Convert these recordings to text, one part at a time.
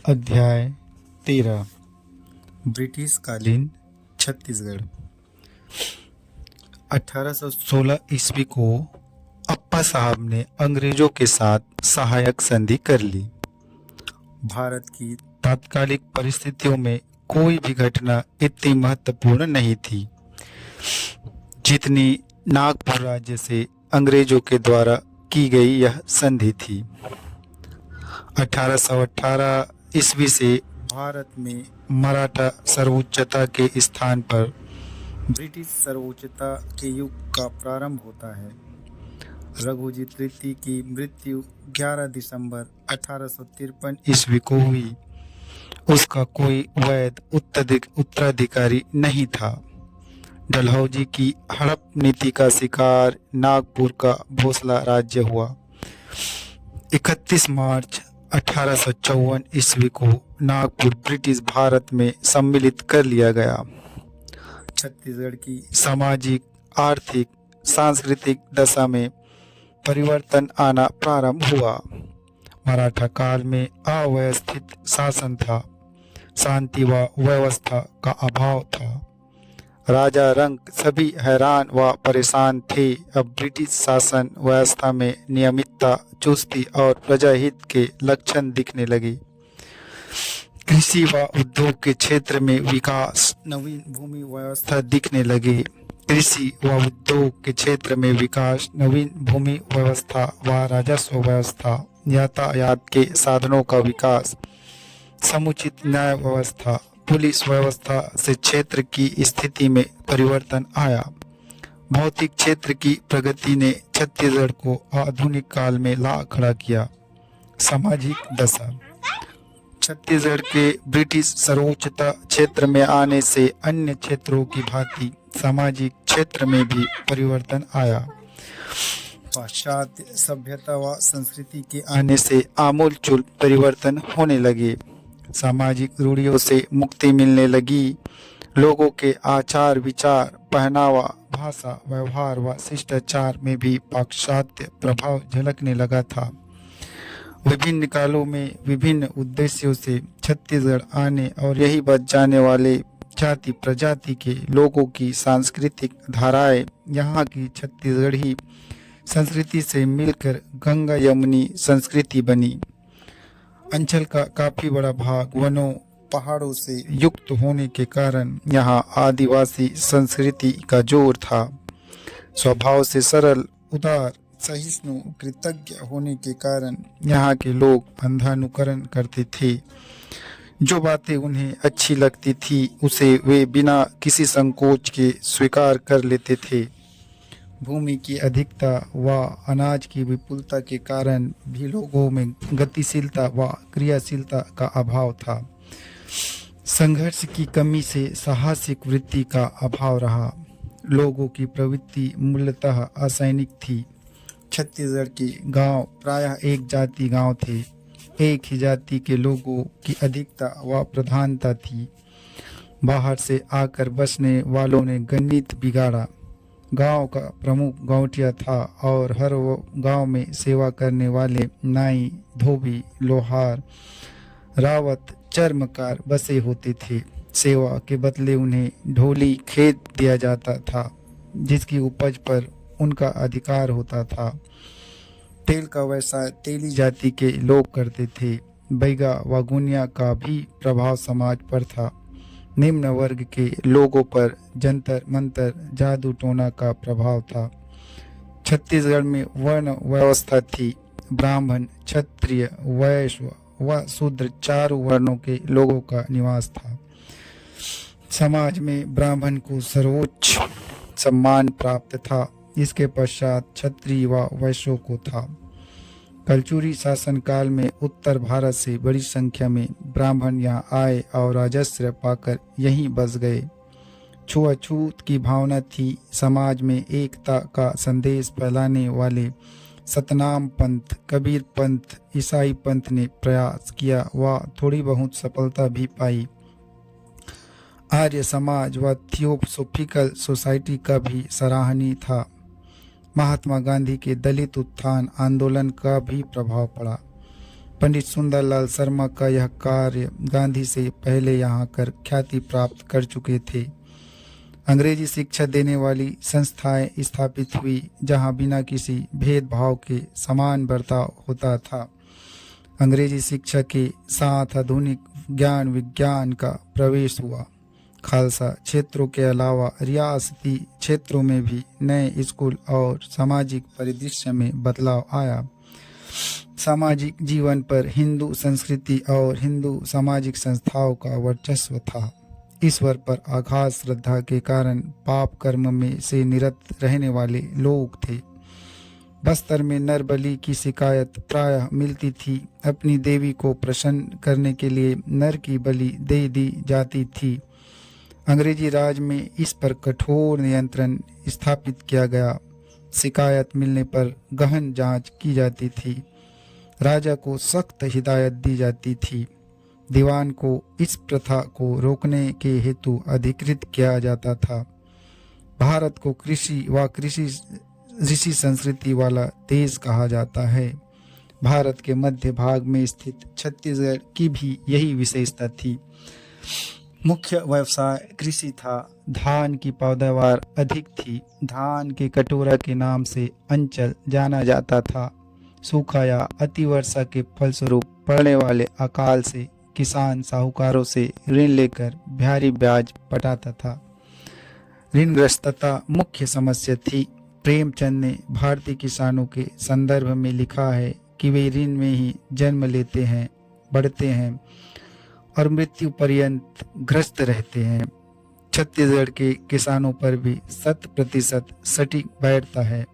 अध्याय 13 ब्रिटिश कालीन छत्तीसगढ़। 1816 ईस्वी को अप्पा साहब ने अंग्रेजों के साथ सहायक संधि कर ली। भारत की तात्कालिक परिस्थितियों में कोई भी घटना इतनी महत्वपूर्ण नहीं थी जितनी नागपुर राज्य से अंग्रेजों के द्वारा की गई यह संधि थी। 1818 ईस्वी से भारत में मराठा सर्वोच्चता के स्थान पर ब्रिटिश सर्वोच्चता के युग का प्रारंभ होता है। रघुजी तृतीय की मृत्यु 11 दिसंबर 1853 ईस्वी को हुई। उसका कोई वैध उत्तराधिकारी नहीं था। डलहौजी की हड़प नीति का शिकार नागपुर का भोसला राज्य हुआ। 31 मार्च 1854 ईस्वी को नागपुर ब्रिटिश भारत में सम्मिलित कर लिया गया। छत्तीसगढ़ की सामाजिक, आर्थिक, सांस्कृतिक दशा में परिवर्तन आना प्रारंभ हुआ। मराठा काल में अव्यवस्थित शासन था, शांति व व्यवस्था का अभाव था। राजा रंक सभी हैरान व परेशान थे। अब ब्रिटिश शासन व्यवस्था में नियमितता, चुस्ती और प्रजाहित के लक्षण दिखने लगे। कृषि व उद्योग के क्षेत्र में विकास, नवीन भूमि व्यवस्था दिखने लगे। कृषि व उद्योग के क्षेत्र में विकास, नवीन भूमि व्यवस्था व राजस्व व्यवस्था, यातायात के साधनों का विकास, समुचित न्याय व्यवस्था, पुलिस व्यवस्था से क्षेत्र की स्थिति में परिवर्तन आया। भौतिक क्षेत्र की प्रगति ने छत्तीसगढ़ को आधुनिक काल में ला खड़ा किया। सामाजिक दशा। छत्तीसगढ़ के ब्रिटिश सर्वोच्चता क्षेत्र में आने से अन्य क्षेत्रों की भांति सामाजिक क्षेत्र में भी परिवर्तन आया। पाश्चात्य सभ्यता व संस्कृति के आने से आमूलचूल परिवर्तन होने लगे। सामाजिक रूढ़ियों से मुक्ति मिलने लगी। लोगों के आचार विचार, पहनावा, भाषा, व्यवहार व शिष्टाचार में भी पाश्चात्य प्रभाव झलकने लगा था। विभिन्न कालों में विभिन्न उद्देश्यों से छत्तीसगढ़ आने और यही बच जाने वाले जाति प्रजाति के लोगों की सांस्कृतिक धाराएं यहाँ की छत्तीसगढ़ी संस्कृति से मिलकर गंगा यमुनी संस्कृति बनी। अंचल का काफी बड़ा भाग वनों पहाड़ों से युक्त होने के कारण यहाँ आदिवासी संस्कृति का जोर था। स्वभाव से सरल, उदार, सहिष्णु, कृतज्ञ होने के कारण यहाँ के लोग अंधानुकरण करते थे। जो बातें उन्हें अच्छी लगती थी उसे वे बिना किसी संकोच के स्वीकार कर लेते थे। भूमि की अधिकता व अनाज की विपुलता के कारण भी लोगों में गतिशीलता व क्रियाशीलता का अभाव था। संघर्ष की कमी से साहसिक वृत्ति का अभाव रहा। लोगों की प्रवृत्ति मूलतः असैनिक थी। छत्तीसगढ़ के गांव प्रायः एक जाति गांव थे। एक ही जाति के लोगों की अधिकता व प्रधानता थी। बाहर से आकर बसने वालों ने गणित बिगाड़ा। गांव का प्रमुख गौटिया था और हर वो गांव में सेवा करने वाले नाई, धोबी, लोहार, रावत, चर्मकार बसे होते थे। सेवा के बदले उन्हें ढोली खेत दिया जाता था जिसकी उपज पर उनका अधिकार होता था। तेल का व्यवसाय तेली जाति के लोग करते थे। बैगा व गुनिया का भी प्रभाव समाज पर था। निम्न वर्ग के लोगों पर जंतर मंतर, जादू टोना का प्रभाव था। छत्तीसगढ़ में वर्ण व्यवस्था थी। ब्राह्मण, क्षत्रिय, वैश्य व शूद्र चारों वर्णों के लोगों का निवास था। समाज में ब्राह्मण को सर्वोच्च सम्मान प्राप्त था। इसके पश्चात क्षत्रिय व वैश्यों को था। कलचुरी शासनकाल में उत्तर भारत से बड़ी संख्या में ब्राह्मण यहाँ आए और राजस्व पाकर यहीं बस गए। छुआछूत की भावना थी। समाज में एकता का संदेश फैलाने वाले सतनाम पंथ, कबीर पंथ, ईसाई पंथ ने प्रयास किया व थोड़ी बहुत सफलता भी पाई। आर्य समाज व थियोसोफिकल सोसाइटी का भी सराहनीय था। महात्मा गांधी के दलित उत्थान आंदोलन का भी प्रभाव पड़ा। पंडित सुंदरलाल शर्मा का यह कार्य गांधी से पहले यहाँ कर ख्याति प्राप्त कर चुके थे। अंग्रेजी शिक्षा देने वाली संस्थाएं स्थापित हुई जहाँ बिना किसी भेदभाव के समान बर्ताव होता था। अंग्रेजी शिक्षा के साथ आधुनिक ज्ञान विज्ञान का प्रवेश हुआ। खालसा क्षेत्रों के अलावा रियासती क्षेत्रों में भी नए स्कूल और सामाजिक परिदृश्य में बदलाव आया। सामाजिक जीवन पर हिंदू संस्कृति और हिंदू सामाजिक संस्थाओं का वर्चस्व था। ईश्वर पर अगाध श्रद्धा के कारण पाप कर्म में से निरत रहने वाले लोग थे। बस्तर में नर बलि की शिकायत प्रायः मिलती थी। अपनी देवी को प्रसन्न करने के लिए नर की बलि दे दी जाती थी। अंग्रेजी राज में इस पर कठोर नियंत्रण स्थापित किया गया। शिकायत मिलने पर गहन जांच की जाती थी। राजा को सख्त हिदायत दी जाती थी। दीवान को इस प्रथा को रोकने के हेतु अधिकृत किया जाता था। भारत को कृषि व कृषि ऋषि संस्कृति वाला देश कहा जाता है। भारत के मध्य भाग में स्थित छत्तीसगढ़ की भी यही विशेषता थी। मुख्य व्यवसाय कृषि था। धान की पैदावार अधिक थी। धान के कटोरा के नाम से अंचल जाना जाता था। सूखा या अतिवर्षा के फलस्वरूप पड़ने वाले अकाल से किसान साहूकारों से ऋण लेकर भारी ब्याज पटाता था। ऋणग्रस्तता मुख्य समस्या थी। प्रेमचंद ने भारतीय किसानों के संदर्भ में लिखा है कि वे ऋण में ही जन्म लेते हैं, बढ़ते हैं और मृत्यु पर्यंत ग्रस्त रहते हैं। छत्तीसगढ़ के किसानों पर भी 100% सटीक बैठता है।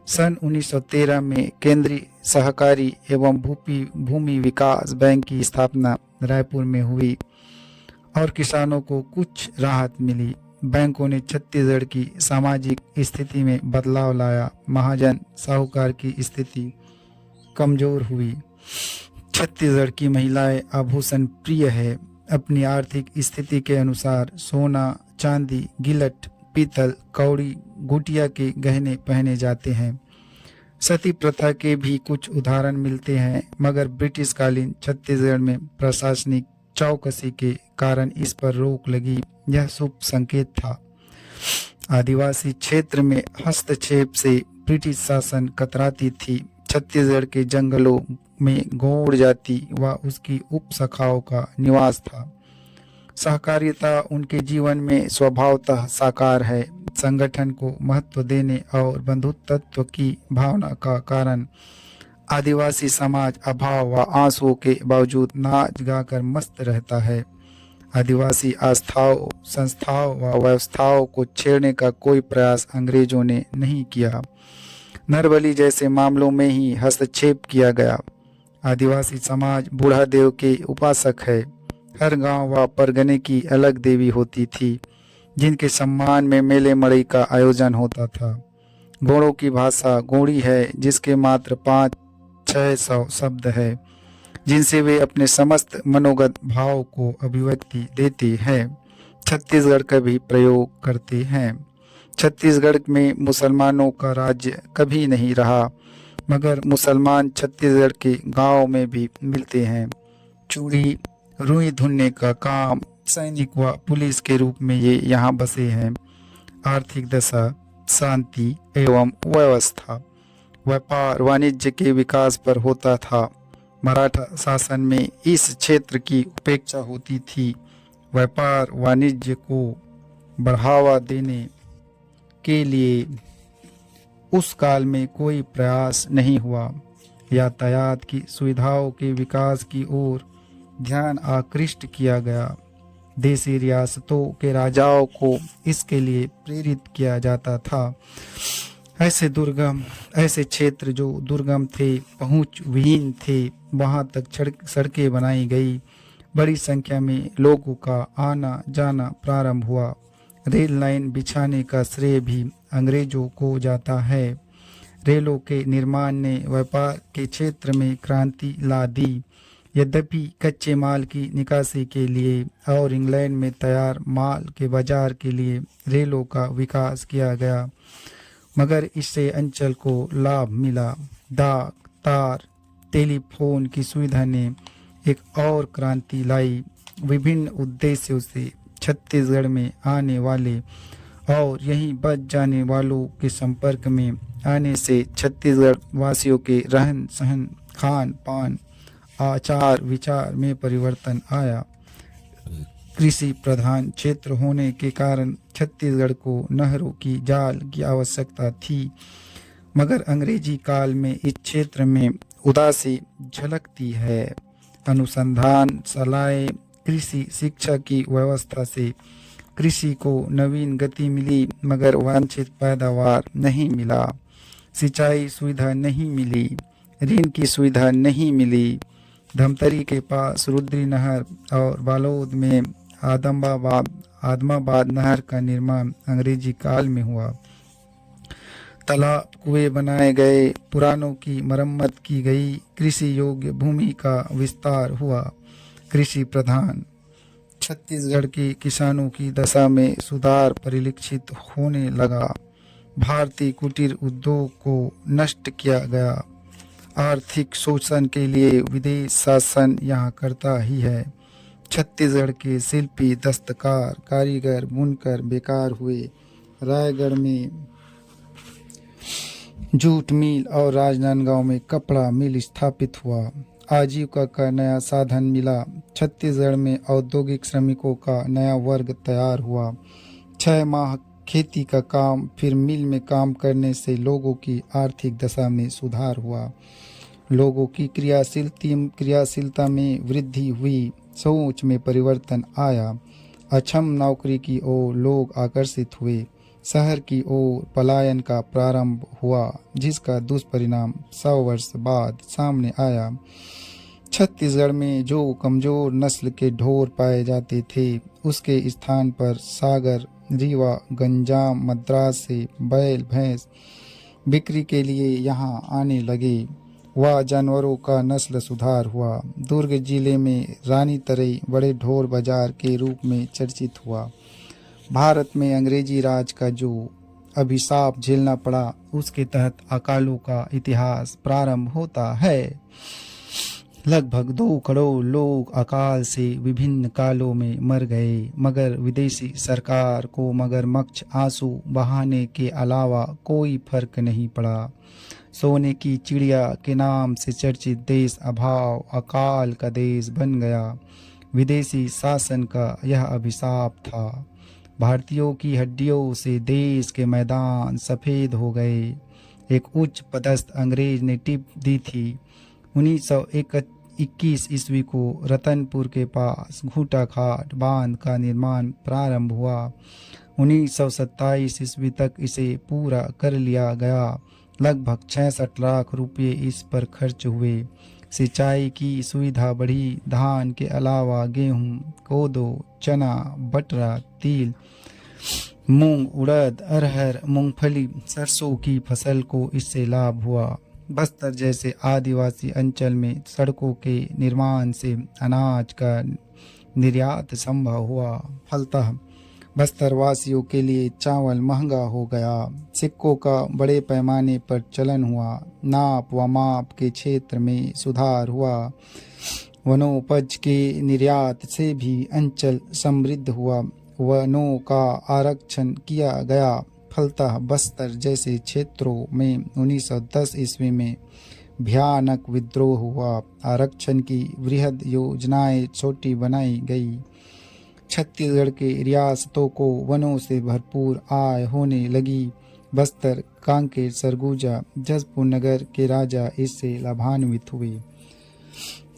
सन 1913 में केंद्रीय सहकारी एवं भूमि विकास बैंक की स्थापना रायपुर में हुई और किसानों को कुछ राहत मिली। बैंकों ने छत्तीसगढ़ की सामाजिक स्थिति में बदलाव लाया। महाजन साहूकार की स्थिति कमजोर हुई। छत्तीसगढ़ की महिलाएं आभूषण प्रिय है। अपनी आर्थिक स्थिति के अनुसार सोना, चांदी, गिलट, पीतल, कौड़ी, गुटिया के गहने पहने जाते हैं। सती प्रथा के भी कुछ उदाहरण मिलते हैं, मगर ब्रिटिश कालीन छत्तीसगढ़ में प्रशासनिक चौकसी के कारण इस पर रोक लगी। यह शुभ संकेत था। आदिवासी क्षेत्र में हस्तक्षेप से ब्रिटिश शासन कतराती थी। छत्तीसगढ़ के जंगलों में गौड़ जाति व उसकी उपशाखाओं का निवास था। सहकारिता उनके जीवन में स्वभावतः साकार है। संगठन को महत्व देने और बंधुत्व की भावना का कारण आदिवासी समाज अभाव व आंसुओं के बावजूद नाच गाकर मस्त रहता है। आदिवासी आस्थाओं, संस्थाओं व व्यवस्थाओं को छेड़ने का कोई प्रयास अंग्रेजों ने नहीं किया। नरबली जैसे मामलों में ही हस्तक्षेप किया गया। आदिवासी समाज बूढ़ा देव के उपासक है। हर गांव व परगने की अलग देवी होती थी, जिनके सम्मान में मेले मड़ई का आयोजन होता था। गोड़ों की भाषा गोड़ी है, जिसके मात्र 500-600 शब्द है, जिनसे वे अपने समस्त मनोगत भाव को अभिव्यक्ति देते हैं। छत्तीसगढ़ का भी प्रयोग करते हैं। छत्तीसगढ़ में मुसलमानों का राज्य कभी नहीं रहा, मगर मुसलमान छत्तीसगढ़ के गांव में भी मिलते हैं। चूड़ी, रुई धुनने का काम, सैनिक व पुलिस के रूप में ये यहाँ बसे हैं। आर्थिक दशा, शांति एवं व्यवस्था, व्यापार वाणिज्य के विकास पर होता था। मराठा शासन में इस क्षेत्र की उपेक्षा होती थी। व्यापार वाणिज्य को बढ़ावा देने के लिए उस काल में कोई प्रयास नहीं हुआ। यातायात की सुविधाओं के विकास की ओर ध्यान आकृष्ट किया गया। देशी रियासतों के राजाओं को इसके लिए प्रेरित किया जाता था। ऐसे क्षेत्र जो दुर्गम थे, पहुंच विहीन थे, वहां तक सड़कें बनाई गई। बड़ी संख्या में लोगों का आना जाना प्रारंभ हुआ। रेल लाइन बिछाने का श्रेय भी अंग्रेजों को जाता है। रेलों के निर्माण ने व्यापार के क्षेत्र में क्रांति ला दी। यद्यपि कच्चे माल की निकासी के लिए और इंग्लैंड में तैयार माल के बाजार के लिए रेलों का विकास किया गया, मगर इससे अंचल को लाभ मिला। डाक, तार टेलीफोन की सुविधा ने एक और क्रांति लाई। विभिन्न उद्देश्यों से छत्तीसगढ़ में आने वाले और यहीं बच जाने वालों के संपर्क में आने से छत्तीसगढ़ वासियों के रहन सहन, खान पान, आचार विचार में परिवर्तन आया। कृषि प्रधान क्षेत्र होने के कारण छत्तीसगढ़ को नहरों की जाल की आवश्यकता थी, मगर अंग्रेजी काल में इस क्षेत्र में उदासी झलकती है। अनुसंधान सलाह, कृषि शिक्षा की व्यवस्था से कृषि को नवीन गति मिली, मगर वांछित पैदावार नहीं मिला। सिंचाई सुविधा नहीं मिली, ऋण की सुविधा नहीं मिली। धमतरी के पास रुद्री नहर और बालोद में आदमाबाद नहर का निर्माण अंग्रेजी काल में हुआ। तालाब कुएं बनाए गए, पुरानों की मरम्मत की गई, कृषि योग्य भूमि का विस्तार हुआ। कृषि प्रधान छत्तीसगढ़ के किसानों की दशा में सुधार परिलक्षित होने लगा। भारतीय कुटीर उद्योग को नष्ट किया गया। आर्थिक शोषण के लिए विदेश शासन यहाँ करता ही है। छत्तीसगढ़ के शिल्पी, दस्तकार, कारीगर, बुनकर बेकार हुए। रायगढ़ में जूट मिल और राजनांदगांव में कपड़ा मिल स्थापित हुआ। आजीविका का नया साधन मिला। छत्तीसगढ़ में औद्योगिक श्रमिकों का नया वर्ग तैयार हुआ। 6 माह खेती का काम, फिर मिल में काम करने से लोगों की आर्थिक दशा में सुधार हुआ। लोगों की क्रियाशीलता में वृद्धि हुई। सोच में परिवर्तन आया। अक्षम नौकरी की ओर लोग आकर्षित हुए। शहर की ओर पलायन का प्रारंभ हुआ, जिसका दुष्परिणाम 100 वर्ष बाद सामने आया। छत्तीसगढ़ में जो कमजोर नस्ल के ढोर पाए जाते थे, उसके स्थान पर सागर, रीवा, गंजाम, मद्रास से बैल भैंस बिक्री के लिए यहाँ आने लगे। वह जानवरों का नस्ल सुधार हुआ। दुर्ग जिले में रानी तरई बड़े ढोर बाजार के रूप में चर्चित हुआ। भारत में अंग्रेजी राज का जो अभिशाप झेलना पड़ा, उसके तहत अकालों का इतिहास प्रारंभ होता है। लगभग 2 करोड़ लोग अकाल से विभिन्न कालों में मर गए, मगर विदेशी सरकार को मगरमच्छ आंसू बहाने के अलावा कोई फर्क नहीं पड़ा। सोने की चिड़िया के नाम से चर्चित देश अभाव अकाल का देश बन गया। विदेशी शासन का यह अभिशाप था। भारतीयों की हड्डियों से देश के मैदान सफ़ेद हो गए। एक उच्च पदस्थ अंग्रेज ने टिप दी थी। 1921 ईस्वी को रतनपुर के पास घूटा घाट बांध का निर्माण प्रारंभ हुआ। 1927 ईस्वी तक इसे पूरा कर लिया गया। लगभग 66 लाख रुपये इस पर खर्च हुए। सिंचाई की सुविधा बढ़ी। धान के अलावा गेहूं, कोदो, चना, बटरा, तिल, मूंग, उड़द, अरहर, मूंगफली, सरसों की फसल को इससे लाभ हुआ। बस्तर जैसे आदिवासी अंचल में सड़कों के निर्माण से अनाज का निर्यात संभव हुआ। फलतः बस्तर वासियों के लिए चावल महंगा हो गया। सिक्कों का बड़े पैमाने पर चलन हुआ। नाप व माप के क्षेत्र में सुधार हुआ। वनोपज के निर्यात से भी अंचल समृद्ध हुआ। वनों का आरक्षण किया गया। फलतः बस्तर जैसे क्षेत्रों में 1910 ईस्वी में भयानक विद्रोह हुआ। आरक्षण की वृहद योजनाएं छोटी बनाई गई। छत्तीसगढ़ के रियासतों को वनों से भरपूर आय होने लगी। बस्तर, कांकेर, सरगुजा, जसपुर नगर के राजा इससे लाभान्वित हुए।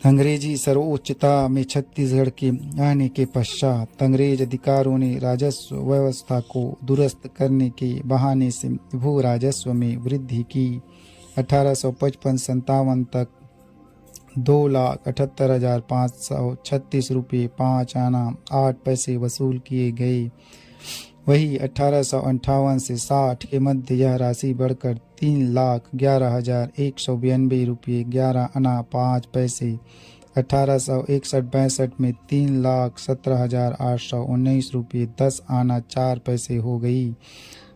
अंग्रेजी सर्वोच्चता में छत्तीसगढ़ के आने के पश्चात अंग्रेज अधिकारियों ने राजस्व व्यवस्था को दुरुस्त करने के बहाने से भू राजस्व में वृद्धि की। 1855-57 तक 2,78,536 रुपये 5 आना 8 पैसे वसूल किए गए। वही 1858 से 60 के मध्य यह राशि बढ़कर 3,11,192 रुपये 11 आना 5 पैसे। 1861-62 में 3,17,819 रुपये 10 आना 4 पैसे हो गई।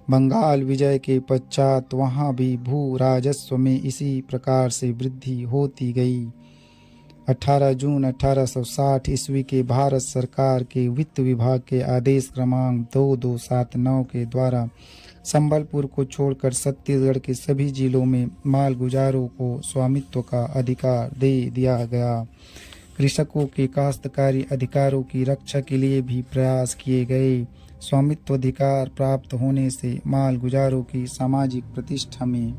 बंगाल विजय के पश्चात वहाँ भी भू राजस्व में इसी प्रकार से वृद्धि होती गई। 18 जून 1860 ईस्वी के भारत सरकार के वित्त विभाग के आदेश क्रमांक 2279 के द्वारा संबलपुर को छोड़कर छत्तीसगढ़ के सभी जिलों में मालगुजारों को स्वामित्व का अधिकार दे दिया गया। कृषकों के काश्तकारी अधिकारों की रक्षा के लिए भी प्रयास किए गए। स्वामित्व अधिकार प्राप्त होने से मालगुजारों की सामाजिक प्रतिष्ठा में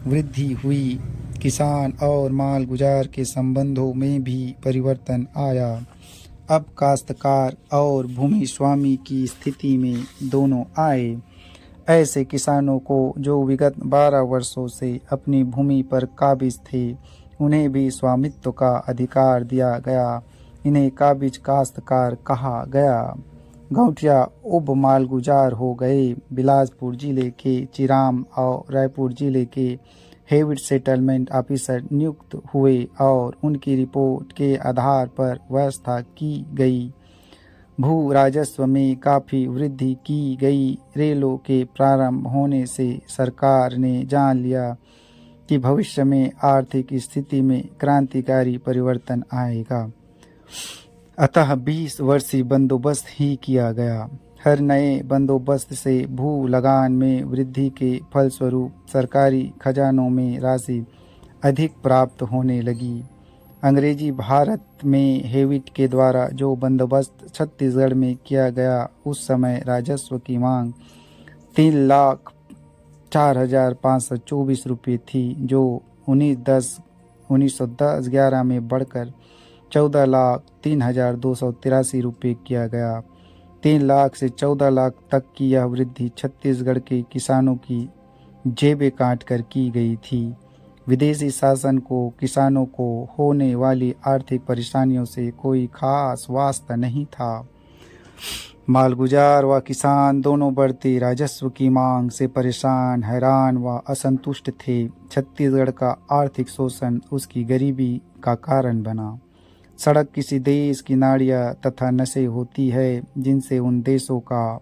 वृद्धि हुई। किसान और मालगुजार के संबंधों में भी परिवर्तन आया। अब काश्तकार और भूमि स्वामी की स्थिति में दोनों आए। ऐसे किसानों को जो विगत 12 वर्षों से अपनी भूमि पर काबिज थे, उन्हें भी स्वामित्व का अधिकार दिया गया। इन्हें काबिज काश्तकार कहा गया। गौठिया उप मालगुजार हो गए। बिलासपुर जिले के चिराम और रायपुर जिले के हेविट सेटलमेंट ऑफिसर नियुक्त हुए और उनकी रिपोर्ट के आधार पर व्यवस्था की गई। भू राजस्व में काफ़ी वृद्धि की गई। रेलों के प्रारंभ होने से सरकार ने जान लिया कि भविष्य में आर्थिक स्थिति में क्रांतिकारी परिवर्तन आएगा। अतः 20 वर्षीय बंदोबस्त ही किया गया। हर नए बंदोबस्त से भू लगान में वृद्धि के फलस्वरूप सरकारी खजानों में राशि अधिक प्राप्त होने लगी। अंग्रेजी भारत में हेविट के द्वारा जो बंदोबस्त छत्तीसगढ़ में किया गया, उस समय राजस्व की मांग 3,04,524 रुपये थी, जो 1910-11 में बढ़कर 14,03,283 रुपये किया गया। 3 लाख से 14 लाख तक की यह वृद्धि छत्तीसगढ़ के किसानों की जेबें काट कर की गई थी। विदेशी शासन को किसानों को होने वाली आर्थिक परेशानियों से कोई खास वास्ता नहीं था। मालगुजार व किसान दोनों बढ़ते राजस्व की मांग से परेशान, हैरान व असंतुष्ट थे। छत्तीसगढ़ का आर्थिक शोषण उसकी गरीबी का कारण बना। सड़क किसी देश की नाड़ियाँ तथा नसें होती है, जिनसे उन देशों का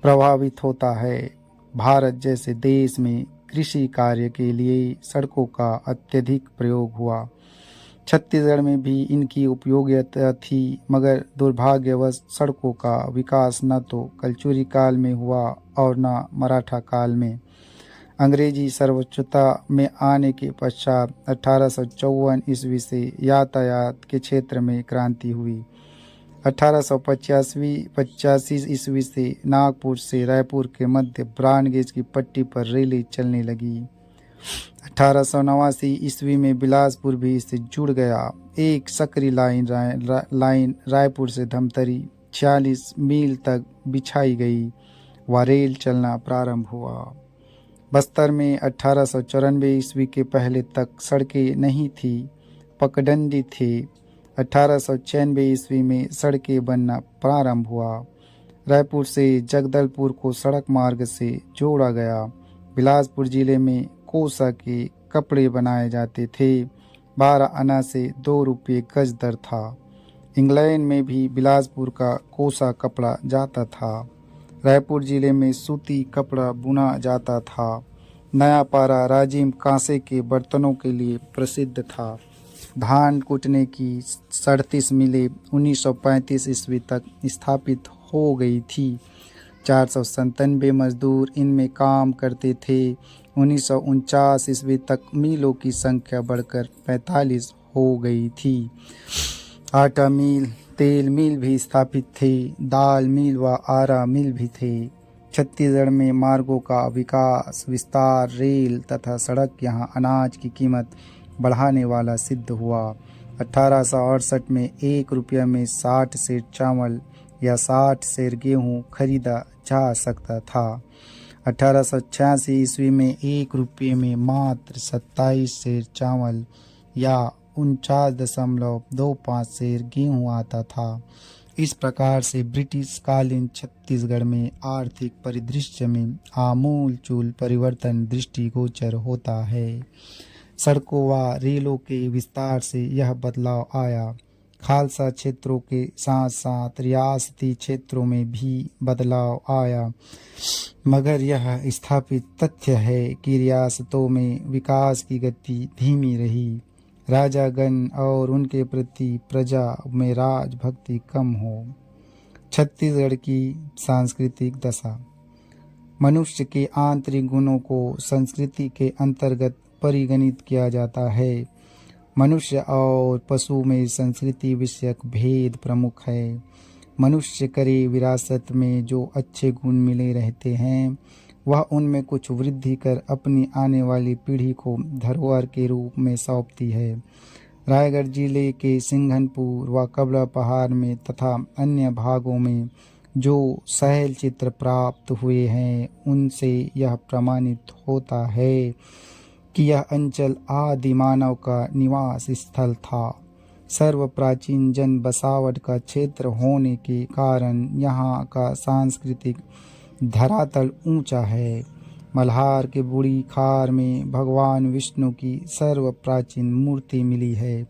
प्रभावित होता है। भारत जैसे देश में कृषि कार्य के लिए सड़कों का अत्यधिक प्रयोग हुआ। छत्तीसगढ़ में भी इनकी उपयोगिता थी, मगर दुर्भाग्यवश सड़कों का विकास न तो कलचुरी काल में हुआ और न मराठा काल में। अंग्रेजी सर्वोच्चता में आने के पश्चात 1854 ईस्वी से यातायात के क्षेत्र में क्रांति हुई। 1885 ईस्वी से नागपुर से रायपुर के मध्य ब्रॉडगेज की पट्टी पर रेलें चलने लगी। 1889 ईस्वी में बिलासपुर भी इससे जुड़ गया। एक सकरी लाइन रायपुर से धमतरी 46 मील तक बिछाई गई व रेल चलना प्रारंभ हुआ। बस्तर में 1894 ईस्वी के पहले तक सड़कें नहीं थी, पगडंडी थे। 1896 ईस्वी में सड़कें बनना प्रारंभ हुआ। रायपुर से जगदलपुर को सड़क मार्ग से जोड़ा गया। बिलासपुर जिले में कोसा के कपड़े बनाए जाते थे। 12 आना से 2 रुपये गज दर था। इंग्लैंड में भी बिलासपुर का कोसा कपड़ा जाता था। रायपुर जिले में सूती कपड़ा बुना जाता था। नया पारा राजिम कांसे के बर्तनों के लिए प्रसिद्ध था। धान कूटने की 37 मिलें 1935 ईस्वी तक स्थापित हो गई थी। 497 मजदूर इनमें काम करते थे। 1949 ईस्वी तक मिलों की संख्या बढ़कर 45 हो गई थी। आटा मिल, तेल मिल भी स्थापित थे। दाल मिल व आरा मिल भी थे। छत्तीसगढ़ में मार्गों का विकास, विस्तार, रेल तथा सड़क यहाँ अनाज की कीमत बढ़ाने वाला सिद्ध हुआ। 1868 में 1 रुपये में 60 सेर चावल या 60 सेर गेहूँ खरीदा जा सकता था। 1886 ईस्वी में 1 रुपये में मात्र 27 सेर चावल या 49.25 सेर गेहूँ आता था। इस प्रकार से ब्रिटिश कालीन छत्तीसगढ़ में आर्थिक परिदृश्य में आमूल चूल परिवर्तन दृष्टिगोचर होता है। सड़कों व रेलों के विस्तार से यह बदलाव आया। खालसा क्षेत्रों के साथ साथ रियासती क्षेत्रों में भी बदलाव आया, मगर यह स्थापित तथ्य है कि रियासतों में विकास की गति धीमी रही। राजागण और उनके प्रति प्रजा में राजभक्ति कम हो। छत्तीसगढ़ की सांस्कृतिक दशा। मनुष्य के आंतरिक गुणों को संस्कृति के अंतर्गत परिगणित किया जाता है। मनुष्य और पशु में संस्कृति विषयक भेद प्रमुख है। मनुष्य करे विरासत में जो अच्छे गुण मिले रहते हैं, वह उनमें कुछ वृद्धि कर अपनी आने वाली पीढ़ी को धरोहर के रूप में सौंपती है। रायगढ़ जिले के सिंघनपुर व कबरा पहाड़ में तथा अन्य भागों में जो शैल चित्र प्राप्त हुए हैं, उनसे यह प्रमाणित होता है कि यह अंचल आदि मानव का निवास स्थल था। सर्व प्राचीन जन बसावट का क्षेत्र होने के कारण यहाँ का सांस्कृतिक धरातल ऊंचा है। मल्हार के बूढ़ी खार में भगवान विष्णु की सर्व प्राचीन मूर्ति मिली है।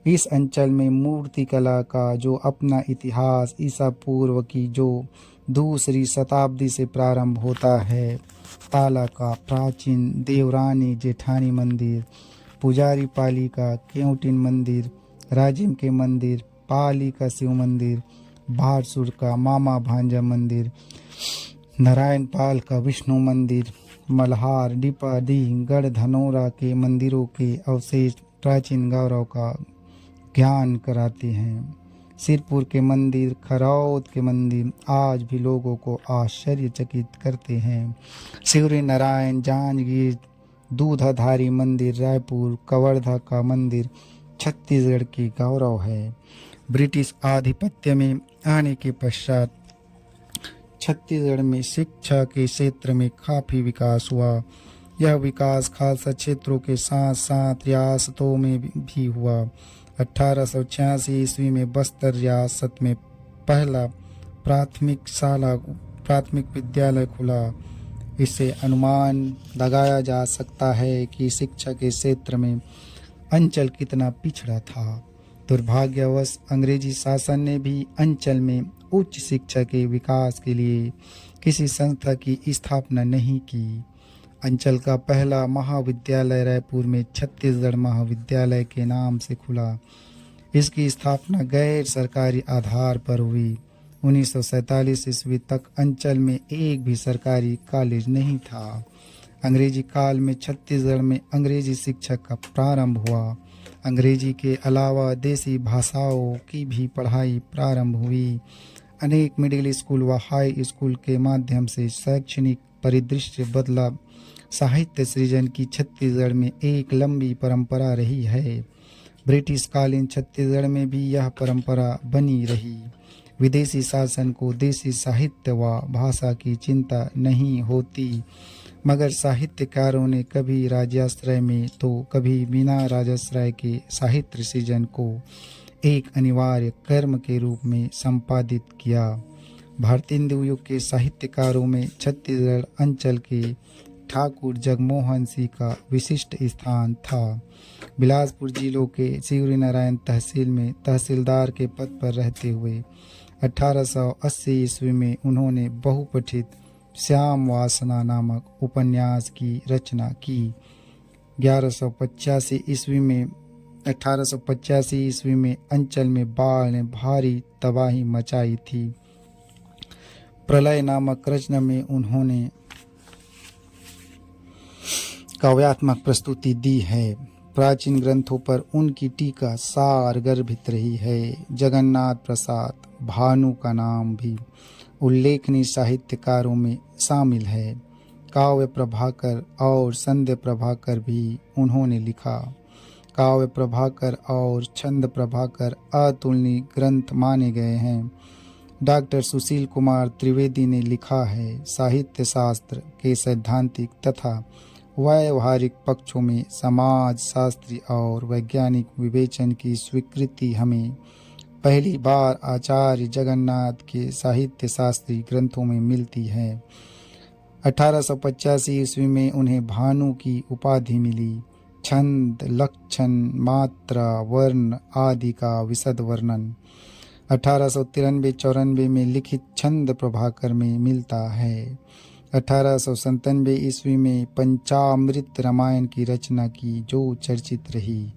इस अंचल में मूर्ति कला का जो अपना इतिहास ईसा पूर्व की जो दूसरी शताब्दी से प्रारंभ होता है। ताला का प्राचीन देवरानी जेठानी मंदिर, पुजारी पाली का केवटिन मंदिर, राजिम के मंदिर, पाली का शिव मंदिर, भारसुर का मामा भांजा मंदिर, नारायण पाल का विष्णु मंदिर, मल्हार डिपाडीह गढ़ धनौरा के मंदिरों के अवशेष प्राचीन गौरव का ज्ञान कराते हैं। सिरपुर के मंदिर, खरौद के मंदिर आज भी लोगों को आश्चर्यचकित करते हैं। शिवरी नारायण जांजगीर दूधाधारी मंदिर, रायपुर कवर्धा का मंदिर छत्तीसगढ़ की गौरव है। ब्रिटिश आधिपत्य में आने के पश्चात छत्तीसगढ़ में शिक्षा के क्षेत्र में काफ़ी विकास हुआ। यह विकास खालसा क्षेत्रों के साथ साथ रियासतों में भी हुआ। 1886 ईस्वी में बस्तर रियासत में पहला प्राथमिक विद्यालय खुला। इससे अनुमान लगाया जा सकता है कि शिक्षा के क्षेत्र में अंचल कितना पिछड़ा था। दुर्भाग्यवश अंग्रेजी शासन ने भी अंचल में उच्च शिक्षा के विकास के लिए किसी संस्था की स्थापना नहीं की। अंचल का पहला महाविद्यालय रायपुर में छत्तीसगढ़ महाविद्यालय के नाम से खुला। इसकी स्थापना गैर सरकारी आधार पर हुई। 1947 ईस्वी तक अंचल में एक भी सरकारी कॉलेज नहीं था। अंग्रेजी काल में छत्तीसगढ़ में अंग्रेजी शिक्षा का प्रारंभ हुआ। अंग्रेजी के अलावा देसी भाषाओं की भी पढ़ाई प्रारंभ हुई। अनेक मिडिल स्कूल व हाई स्कूल के माध्यम से शैक्षणिक परिदृश्य बदला। साहित्य सृजन की छत्तीसगढ़ में एक लंबी परंपरा रही है। ब्रिटिश कालीन छत्तीसगढ़ में भी यह परंपरा बनी रही। विदेशी शासन को देसी साहित्य व भाषा की चिंता नहीं होती, मगर साहित्यकारों ने कभी राज्याश्रय में तो कभी बिना राज्याश्रय के साहित्य सृजन को एक अनिवार्य कर्म के रूप में संपादित किया। भारतेंदु युग के साहित्यकारों में छत्तीसगढ़ अंचल के ठाकुर जगमोहन सिंह का विशिष्ट स्थान था। बिलासपुर जिलों के शिवरी नारायण तहसील में तहसीलदार के पद पर रहते हुए 1880 ईस्वी में उन्होंने बहुपठित श्याम वासना नामक उपन्यास की रचना की। 1885 ईस्वी में अंचल में बाढ़ ने भारी तबाही मचाई थी। प्रलय नामक रचना में उन्होंने काव्यात्मक प्रस्तुति दी है। प्राचीन ग्रंथों पर उनकी टीका सार गर्भित रही है। जगन्नाथ प्रसाद भानु का नाम भी उल्लेखनीय साहित्यकारों में शामिल है। काव्य प्रभाकर और संध्या प्रभाकर भी उन्होंने लिखा। काव्य प्रभाकर और छंद प्रभाकर अतुलनीय ग्रंथ माने गए हैं। डॉक्टर सुशील कुमार त्रिवेदी ने लिखा है, साहित्य शास्त्र के सैद्धांतिक तथा व्यावहारिक पक्षों में समाज शास्त्री और वैज्ञानिक विवेचन की स्वीकृति हमें पहली बार आचार्य जगन्नाथ के साहित्य शास्त्री ग्रंथों में मिलती है। 1885 ईस्वी में उन्हें भानु की उपाधि मिली। छंद, लक्षण, मात्रा, वर्ण आदि का विशद वर्णन 1893-94 में लिखित छंद प्रभाकर में मिलता है। 1897 ईस्वी में पंचामृत रामायण की रचना की जो चर्चित रही।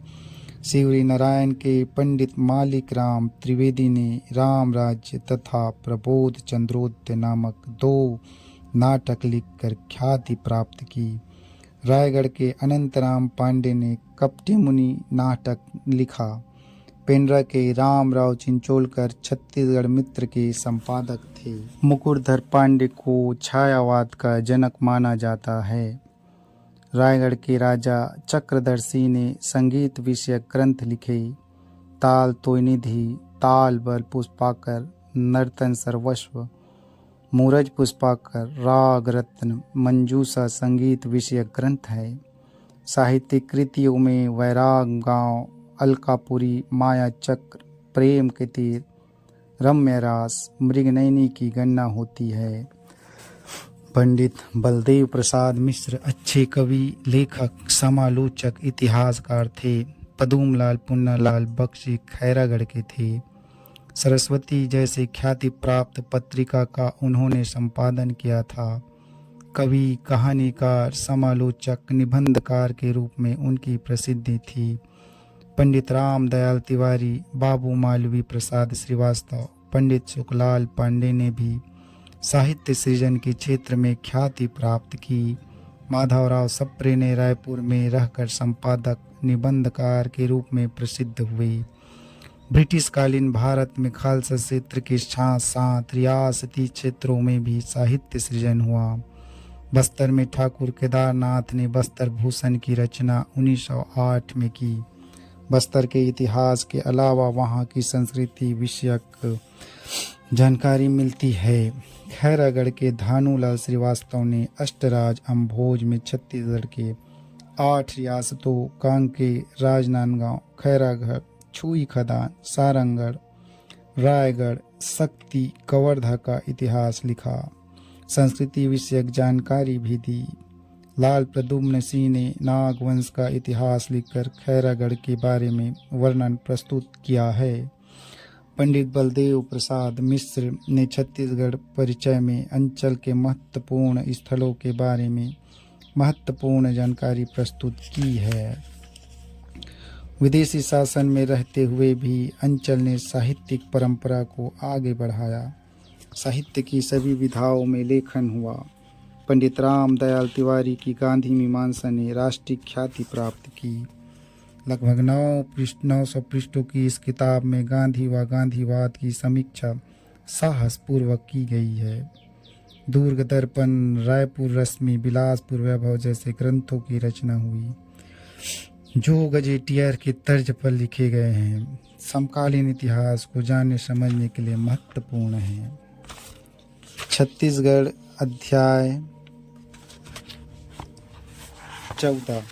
शिवरी नारायण के पंडित मालिक राम त्रिवेदी ने राम राज्य तथा प्रबोध चंद्रोदय नामक 2 नाटक लिखकर ख्याति प्राप्त की। रायगढ़ के अनंतराम पांडे ने कपटी मुनि नाटक लिखा। पेंड्रा के रामराव चिंचोलकर छत्तीसगढ़ मित्र के संपादक थे। मुकुरधर पांडे को छायावाद का जनक माना जाता है। रायगढ़ के राजा चक्रधरसी ने संगीत विषयक ग्रंथ लिखे। ताल तोयनिधि, ताल बल पुष्पाकर, नर्तन सर्वस्व, मूरज पुष्पाकर, राग रत्न, मंजूषा संगीत विषयक ग्रंथ है। साहित्यिक कृतियों में वैराग गांव, अलकापुरी, माया चक्र, प्रेम के तीर, रम्य रास, मृगनयनी की गणना होती है। पंडित बलदेव प्रसाद मिश्र अच्छे कवि, लेखक, समालोचक, इतिहासकार थे। पदूमलाल पुन्नालाल बख्शी खैरागढ़ के थे। सरस्वती जैसे ख्याति प्राप्त पत्रिका का उन्होंने संपादन किया था। कवि, कहानीकार, समालोचक, निबंधकार के रूप में उनकी प्रसिद्धि थी। पंडित राम दयाल तिवारी, बाबू मालवी प्रसाद श्रीवास्तव, पंडित सुखलाल पांडे ने भी साहित्य सृजन के क्षेत्र में ख्याति प्राप्त की। माधवराव सप्रे ने रायपुर में रहकर संपादक, निबंधकार के रूप में प्रसिद्ध हुए। ब्रिटिश कालीन भारत में खालसा क्षेत्र के साथ साथ रियासती क्षेत्रों में भी साहित्य सृजन हुआ। बस्तर में ठाकुर केदारनाथ ने बस्तर भूषण की रचना 1908 में की। बस्तर के इतिहास के अलावा वहाँ की संस्कृति विषयक जानकारी मिलती है। खैरागढ़ के धानूलाल श्रीवास्तव ने अष्टराज अम्भोज में छत्तीसगढ़ के 8 रियासतों कांके, राजनांदगांव, खैरागढ़, छुई खदान, सारंगढ़, रायगढ़, शक्ति, कवर्धा का इतिहास लिखा। संस्कृति विषयक जानकारी भी दी। लाल प्रद्युम्न सिंह ने नागवंश का इतिहास लिखकर खैरागढ़ के बारे में वर्णन प्रस्तुत किया है। पंडित बलदेव प्रसाद मिश्र ने छत्तीसगढ़ परिचय में अंचल के महत्वपूर्ण स्थलों के बारे में महत्वपूर्ण जानकारी प्रस्तुत की है। विदेशी शासन में रहते हुए भी अंचल ने साहित्यिक परंपरा को आगे बढ़ाया। साहित्य की सभी विधाओं में लेखन हुआ। पंडित राम दयाल तिवारी की गांधी मीमांसा ने राष्ट्रीय ख्याति प्राप्त की। लगभग 900 पृष्ठों की इस किताब में गांधी व गांधीवाद की समीक्षा साहसपूर्वक की गई है। दुर्ग दर्पण, रायपुर रश्मि, बिलासपुर वैभव जैसे ग्रंथों की रचना हुई जो गजेटियर के तर्ज पर लिखे गए हैं। समकालीन इतिहास को जानने समझने के लिए महत्वपूर्ण है। छत्तीसगढ़ अध्याय 14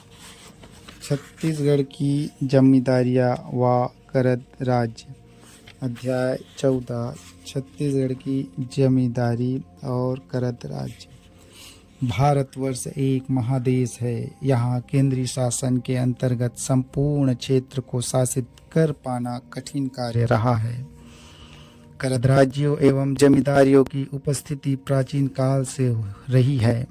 छत्तीसगढ़ की जमींदारियाँ व करद राज्य। अध्याय 14 छत्तीसगढ़ की जमींदारी और करद राज्य। भारतवर्ष एक महादेश है। यहाँ केंद्रीय शासन के अंतर्गत संपूर्ण क्षेत्र को शासित कर पाना कठिन कार्य रहा है। करद राज्यों एवं जमींदारियों की उपस्थिति प्राचीन काल से रही है।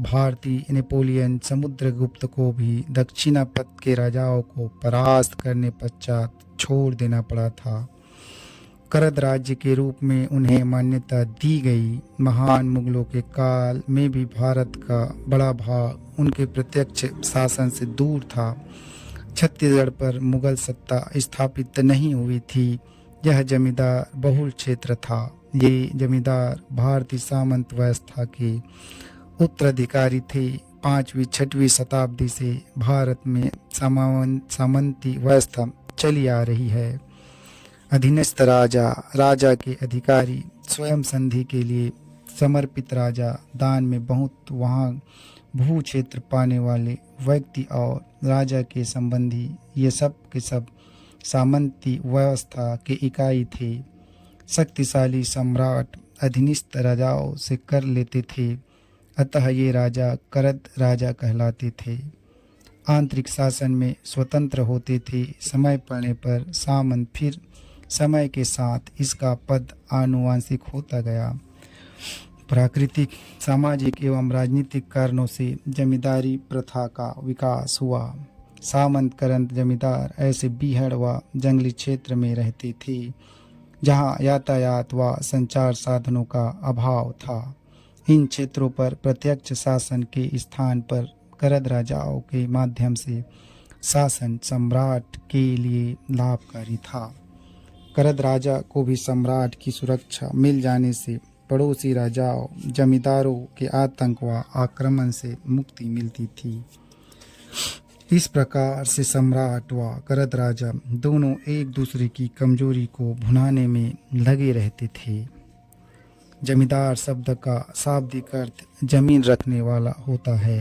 भारतीय नेपोलियन समुद्रगुप्त को भी दक्षिणापथ के राजाओं को परास्त करने पश्चात छोड़ देना पड़ा था। करद राज्य के रूप में उन्हें मान्यता दी गई। महान मुगलों के काल में भी भारत का बड़ा भाग उनके प्रत्यक्ष शासन से दूर था। छत्तीसगढ़ पर मुगल सत्ता स्थापित नहीं हुई थी। यह जमींदार बहुल क्षेत्र था। ये जमींदार भारतीय सामंत व्यवस्था के उत्तराधिकारी थे। 5वीं-6वीं शताब्दी से भारत में सामंती व्यवस्था चली आ रही है। अधीनस्थ राजा, राजा के अधिकारी, स्वयं संधि के लिए समर्पित राजा, दान में बहुत वहाँ भू क्षेत्र पाने वाले व्यक्ति और राजा के संबंधी, ये सब के सब सामंती व्यवस्था के इकाई थे। शक्तिशाली सम्राट अधीनस्थ राजाओं से कर लेते थे, अतः ये राजा करद राजा कहलाते थे। आंतरिक शासन में स्वतंत्र होते थे। समय पड़ने पर सामंत, फिर समय के साथ इसका पद आनुवांशिक होता गया। प्राकृतिक, सामाजिक एवं राजनीतिक कारणों से जमींदारी प्रथा का विकास हुआ। सामंत करंत जमींदार ऐसे बीहड़ व जंगली क्षेत्र में रहते थे जहाँ यातायात व संचार साधनों का अभाव था। इन क्षेत्रों पर प्रत्यक्ष शासन के स्थान पर करद राजाओं के माध्यम से शासन सम्राट के लिए लाभकारी था। करद राजा को भी सम्राट की सुरक्षा मिल जाने से पड़ोसी राजाओं, जमींदारों के आतंक व आक्रमण से मुक्ति मिलती थी। इस प्रकार से सम्राट व करद राजा दोनों एक दूसरे की कमजोरी को भुनाने में लगे रहते थे। जमींदार शब्द का शाब्दिक अर्थ जमीन रखने वाला होता है।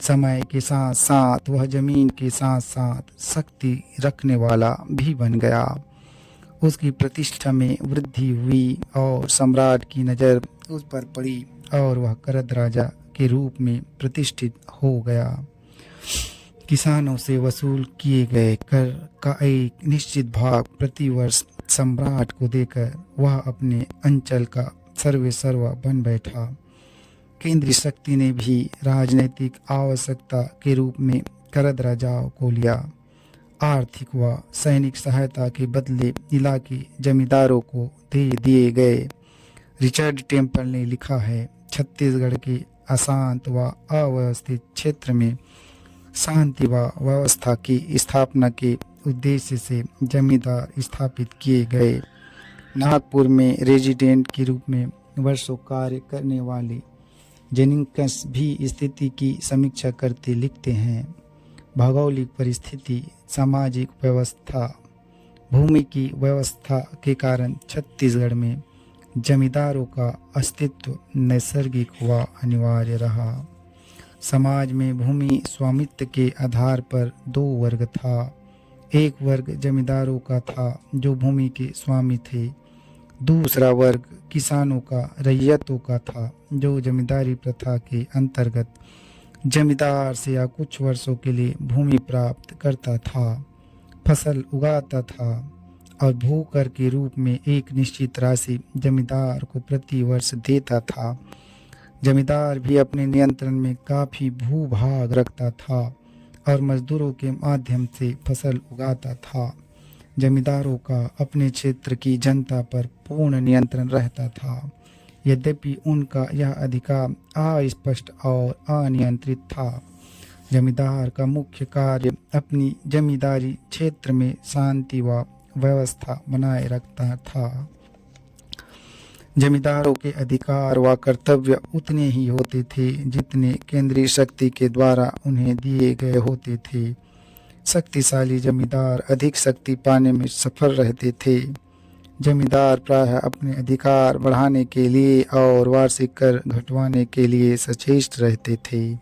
समय के साथ साथ वह जमीन के साथ साथ शक्ति रखने वाला भी बन गया। उसकी प्रतिष्ठा में वृद्धि हुई और सम्राट की नज़र उस पर पड़ी और वह करद राजा के रूप में प्रतिष्ठित हो गया। किसानों से वसूल किए गए कर का एक निश्चित भाग प्रतिवर्ष सम्राट को देकर वह अपने अंचल का सर्वेसर्वा बन बैठा। केंद्रीय शक्ति ने भी राजनीतिक आवश्यकता के रूप में करद राजाओं को लिया। आर्थिक व सैनिक सहायता के बदले इलाके जमींदारों को दे दिए गए। रिचर्ड टेम्पल ने लिखा है, छत्तीसगढ़ के अशांत व अव्यवस्थित क्षेत्र में शांति व व्यवस्था की स्थापना के उद्देश्य से जमींदार स्थापित किए गए। नागपुर में रेजिडेंट के रूप में वर्षों कार्य करने वाले जेनिंग्स भी स्थिति की समीक्षा करते लिखते हैं। भौगोलिक परिस्थिति, सामाजिक व्यवस्था, भूमि की व्यवस्था के कारण छत्तीसगढ़ में जमींदारों का अस्तित्व नैसर्गिक व अनिवार्य रहा। समाज में भूमि स्वामित्व के आधार पर दो वर्ग था। एक वर्ग जमींदारों का था जो भूमि के स्वामी थे। दूसरा वर्ग किसानों का, रैयतों का था जो जमींदारी प्रथा के अंतर्गत जमींदार से या कुछ वर्षों के लिए भूमि प्राप्त करता था, फसल उगाता था और भूकर के रूप में एक निश्चित राशि जमींदार को प्रति वर्ष देता था। जमींदार भी अपने नियंत्रण में काफ़ी भूभाग रखता था और मजदूरों के माध्यम से फसल उगाता था। जमींदारों का अपने क्षेत्र की जनता पर पूर्ण नियंत्रण रहता था, यद्यपि उनका यह अधिकार अस्पष्ट और अनियंत्रित था। जमींदार का मुख्य कार्य अपनी जमींदारी क्षेत्र में शांति व व्यवस्था बनाए रखता था। जमींदारों के अधिकार व कर्तव्य उतने ही होते थे जितने केंद्रीय शक्ति के द्वारा उन्हें दिए गए होते थे। शक्तिशाली जमींदार अधिक शक्ति पाने में सफल रहते थे। जमींदार प्रायः अपने अधिकार बढ़ाने के लिए और वार्षिक कर घटवाने के लिए सचेष्ट रहते थे।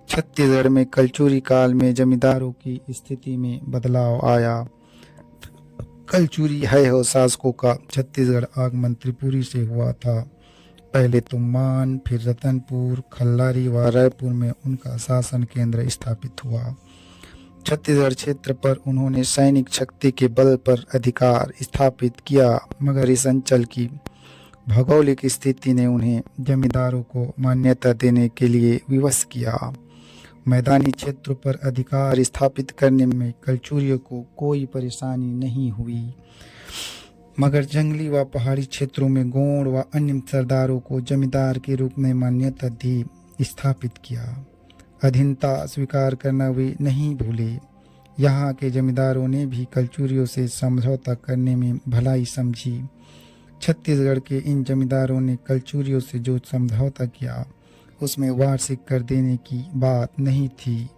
छत्तीसगढ़ में कलचुरी काल में जमींदारों की स्थिति में बदलाव आया। कलचुरी है हो शासकों का छत्तीसगढ़ आगमन त्रिपुरी से हुआ था। पहले तुम्बान, फिर रतनपुर, खल्लारी व रायपुर में उनका शासन केंद्र स्थापित हुआ। छत्तीसगढ़ क्षेत्र पर उन्होंने सैनिक शक्ति के बल पर अधिकार स्थापित किया, मगर इस अंचल की भौगोलिक स्थिति ने उन्हें जमींदारों को मान्यता देने के लिए विवश किया। मैदानी क्षेत्रों पर अधिकार स्थापित करने में कलचुरियों को कोई परेशानी नहीं हुई, मगर जंगली व पहाड़ी क्षेत्रों में गोंड व अन्य सरदारों को जमींदार के रूप में मान्यता दी, स्थापित किया। अधीनता स्वीकार करना वे नहीं भूले। यहाँ के जमींदारों ने भी कलचुरियों से समझौता करने में भलाई समझी। छत्तीसगढ़ के इन जमींदारों ने कलचुरियों से जो समझौता किया उसमें वार्षिक कर देने की बात नहीं थी।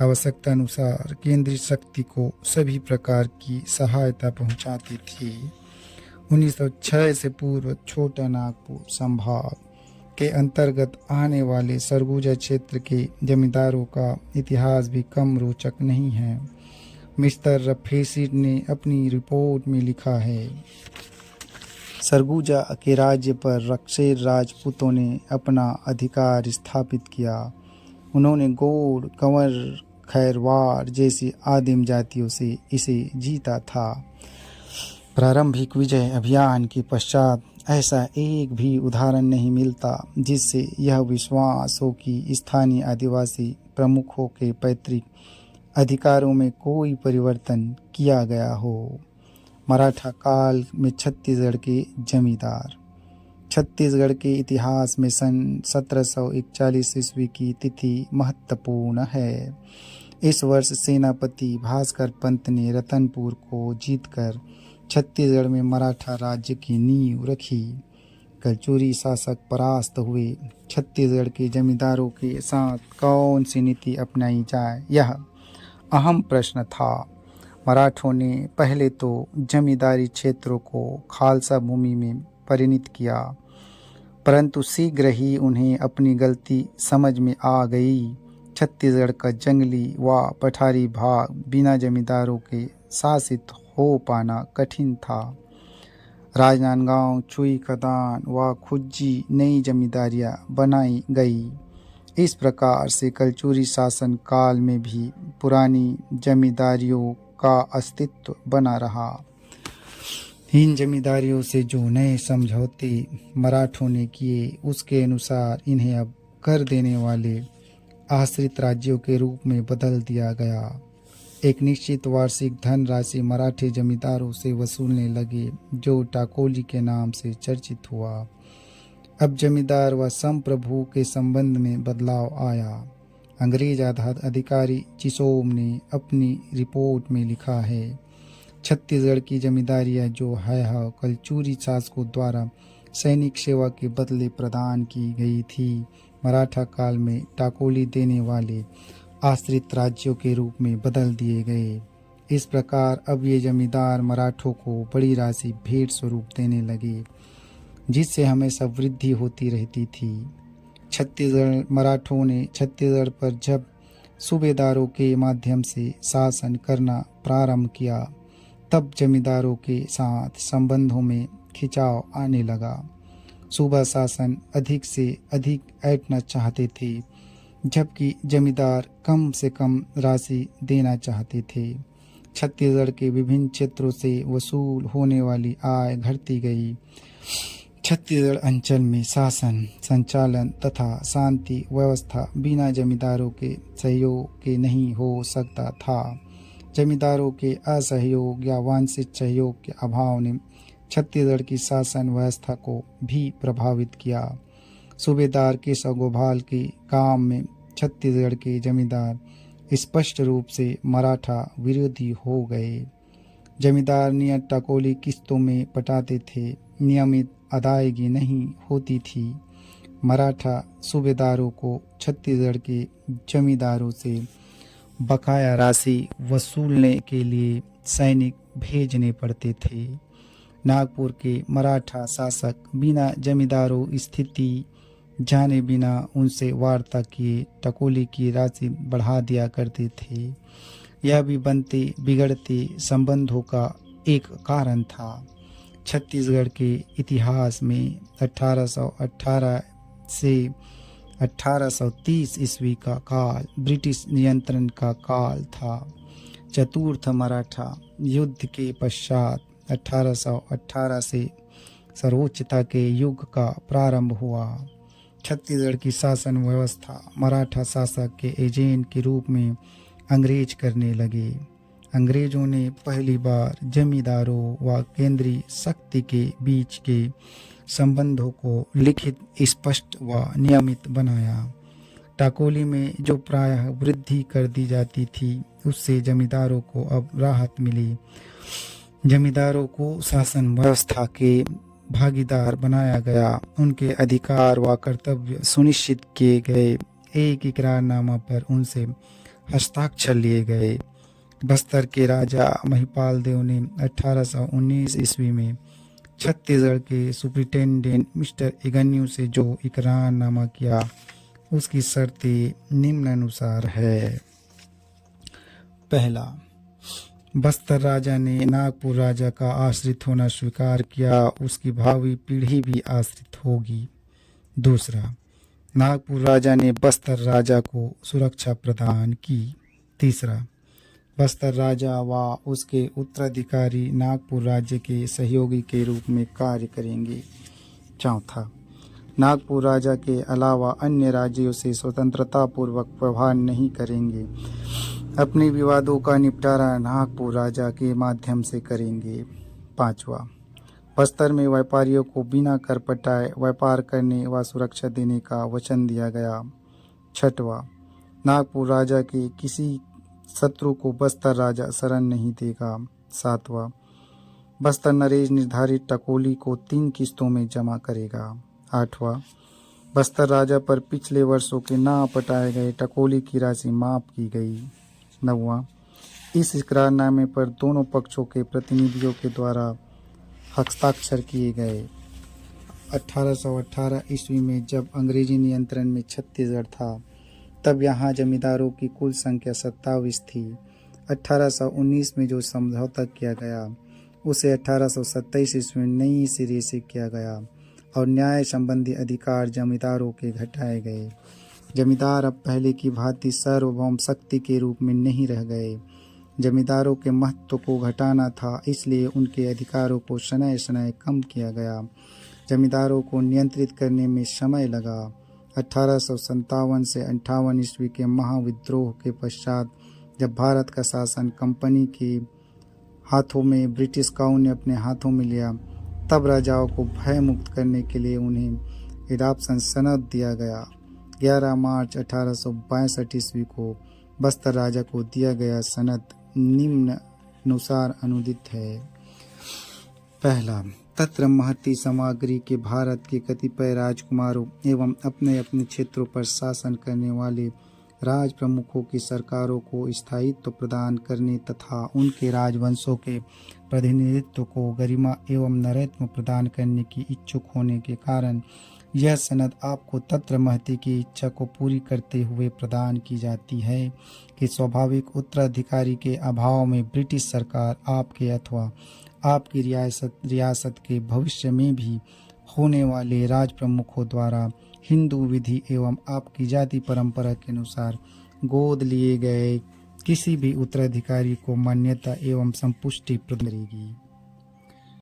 आवश्यकता अनुसार केंद्रीय शक्ति को सभी प्रकार की सहायता पहुंचाती थी। 1906 से पूर्व छोटा नागपुर संभाग के अंतर्गत आने वाले सरगुजा क्षेत्र के जमींदारों का इतिहास भी कम रोचक नहीं है। मिस्टर रफेसिड ने अपनी रिपोर्ट में लिखा है, सरगुजा के राज्य पर रक्षेर राजपूतों ने अपना अधिकार स्थापित किया। उन्होंने गोंड, कंवर, खैरवाड़ जैसी आदिम जातियों से इसे जीता था। प्रारंभिक विजय अभियान के पश्चात ऐसा एक भी उदाहरण नहीं मिलता जिससे यह विश्वास हो कि स्थानीय आदिवासी प्रमुखों के पैतृक अधिकारों में कोई परिवर्तन किया गया हो। मराठा काल में छत्तीसगढ़ के जमींदार। छत्तीसगढ़ के इतिहास में सन 1741 ईस्वी की तिथि महत्वपूर्ण है। इस वर्ष सेनापति भास्कर पंत ने रतनपुर को जीतकर छत्तीसगढ़ में मराठा राज्य की नींव रखी। कलचुरी शासक परास्त हुए। छत्तीसगढ़ के जमींदारों के साथ कौन सी नीति अपनाई जाए, यह अहम प्रश्न था। मराठों ने पहले तो जमींदारी क्षेत्रों को खालसा भूमि में परिणत किया, परंतु शीघ्र ही उन्हें अपनी गलती समझ में आ गई। छत्तीसगढ़ का जंगली व पठारी भाग बिना जमींदारों के शासित हो पाना कठिन था। राजनांदगांव, छुई खदान व खुज्जी नई जमींदारियां बनाई गई। इस प्रकार से कलचुरी शासन काल में भी पुरानी जमींदारियों का अस्तित्व बना रहा। इन जमींदारियों से जो नए समझौते मराठों ने किए उसके अनुसार इन्हें अब कर देने वाले आश्रित राज्यों के रूप में बदल दिया गया। एक निश्चित वार्षिक धन राशि मराठे जमींदारों से वसूलने लगे जो टाकोली के नाम से चर्चित हुआ। अब जमींदार व संप्रभु के संबंध में बदलाव आया। अंग्रेज अधिकारी चिसोम ने अपनी रिपोर्ट में लिखा है, छत्तीसगढ़ की जमींदारियां जो है कलचुरी शासकों द्वारा सैनिक सेवा के बदले प्रदान की गई थी, मराठा काल में टाकोली देने वाले आश्रित राज्यों के रूप में बदल दिए गए। इस प्रकार अब ये जमींदार मराठों को बड़ी राशि भेंट स्वरूप देने लगे, जिससे हमेशा वृद्धि होती रहती थी। मराठों ने छत्तीसगढ़ पर जब सूबेदारों के माध्यम से शासन करना प्रारंभ किया, तब जमींदारों के साथ संबंधों में खिंचाव आने लगा। सूबा शासन अधिक से अधिक ऐंठना चाहते थे, जबकि जमींदार कम से कम राशि देना चाहते थे। छत्तीसगढ़ के विभिन्न क्षेत्रों से वसूल होने वाली आय घटती गई। छत्तीसगढ़ अंचल में शासन, संचालन तथा शांति व्यवस्था बिना जमींदारों के सहयोग के नहीं हो सकता था। जमींदारों के असहयोग या वांछित सहयोग के अभाव ने छत्तीसगढ़ की शासन व्यवस्था को भी प्रभावित किया। सूबेदार केशव गोपाल के काम में छत्तीसगढ़ के जमींदार स्पष्ट रूप से मराठा विरोधी हो गए। जमींदार नियत टाकोली किस्तों में पटाते थे, नियमित अदायगी नहीं होती थी। मराठा सूबेदारों को छत्तीसगढ़ के जमींदारों से बकाया राशि वसूलने के लिए सैनिक भेजने पड़ते थे। नागपुर के मराठा शासक बिना जमींदारों स्थिति जाने बिना उनसे वार्ता किए टकोली की राशि बढ़ा दिया करते थे। यह भी बनते बिगड़ते संबंधों का एक कारण था। छत्तीसगढ़ के इतिहास में 1818 से 1830 ईस्वी का काल ब्रिटिश नियंत्रण का काल था। चतुर्थ मराठा युद्ध के पश्चात 1818 से सर्वोच्चता के युग का प्रारंभ हुआ। छत्तीसगढ़ की शासन व्यवस्था मराठा शासक के एजेंट के रूप में अंग्रेज करने लगे। अंग्रेजों ने पहली बार जमींदारों व केंद्रीय शक्ति के बीच के संबंधों को लिखित, स्पष्ट व नियमित बनाया। टाकोली में जो प्रायः वृद्धि कर दी जाती थी, उससे जमींदारों को अब राहत मिली। जमींदारों को शासन व्यवस्था के भागीदार बनाया गया। उनके अधिकार व कर्तव्य सुनिश्चित किए गए। एक इकरारनामा पर उनसे हस्ताक्षर लिए गए। बस्तर के राजा महिपाल देव ने 1819 ईस्वी में छत्तीसगढ़ के सुप्रिंटेंडेंट मिस्टर इगन्यू से जो इकरारनामा किया, उसकी शर्तें निम्नानुसार है। पहला, बस्तर राजा ने नागपुर राजा का आश्रित होना स्वीकार किया, उसकी भावी पीढ़ी भी आश्रित होगी। दूसरा, नागपुर राजा ने बस्तर राजा को सुरक्षा प्रदान की। तीसरा, बस्तर राजा व उसके उत्तराधिकारी नागपुर राज्य के सहयोगी के रूप में कार्य करेंगे। चौथा, नागपुर राजा के अलावा अन्य राज्यों से स्वतंत्रता पूर्वक व्यवहार नहीं करेंगे। अपने विवादों का निपटारा नागपुर राजा के माध्यम से करेंगे। पांचवा, बस्तर में व्यापारियों को बिना कर पटाए व्यापार करने व सुरक्षा देने का वचन दिया गया। छठवां, नागपुर राजा के किसी शत्रु को बस्तर राजा शरण नहीं देगा। सातवां, बस्तर नरेश निर्धारित टकोली को 3 किस्तों में जमा करेगा। आठवां, बस्तर राजा पर पिछले वर्षों के ना पटाए गए टकोली की राशि माफ की गई। नौवां, इस इकरारनामे पर दोनों पक्षों के प्रतिनिधियों के द्वारा हस्ताक्षर किए गए। 1818 ईस्वी में जब अंग्रेजी नियंत्रण में छत्तीसगढ़ था, तब यहाँ जमींदारों की कुल संख्या 27 थी। 1819 में जो समझौता किया गया उसे 1827 ईस्वी में नई सिरे से किया गया और न्याय संबंधी अधिकार जमींदारों के घटाए गए। जमींदार अब पहले की भांति सार्वभौम शक्ति के रूप में नहीं रह गए। जमींदारों के महत्व को घटाना था, इसलिए उनके अधिकारों को शनय शनय कम किया गया। जमींदारों को नियंत्रित करने में समय लगा। 1857 से 58 ईस्वी के महाविद्रोह के पश्चात जब भारत का शासन कंपनी के हाथों में ब्रिटिश काउन ने अपने हाथों में लिया, तब राजाओं को भय मुक्त करने के लिए उन्हें एडाप्शन सनद दिया गया। 11 मार्च 1862 ईस्वी को बस्तर राजा को दिया गया सनद निम्नानुसार अनुदित है। पहला, तत्र महती सामग्री के भारत के कतिपय राजकुमारों एवं अपने अपने क्षेत्रों पर शासन करने वाले राज प्रमुखों की सरकारों को स्थायित्व प्रदान करने तथा उनके राजवंशों के प्रतिनिधित्व को गरिमा एवं नरत्व प्रदान करने की इच्छुक होने के कारण यह सनद आपको तत्र महती की इच्छा को पूरी करते हुए प्रदान की जाती है कि स्वाभाविक उत्तराधिकारी के अभाव में ब्रिटिश सरकार आपके अथवा आपकी रियासत के भविष्य में भी होने वाले राज प्रमुखों द्वारा हिंदू विधि एवं आपकी जाति परंपरा के अनुसार गोद लिए गए किसी भी उत्तराधिकारी को मान्यता एवं संपुष्टि प्रदान करेगी।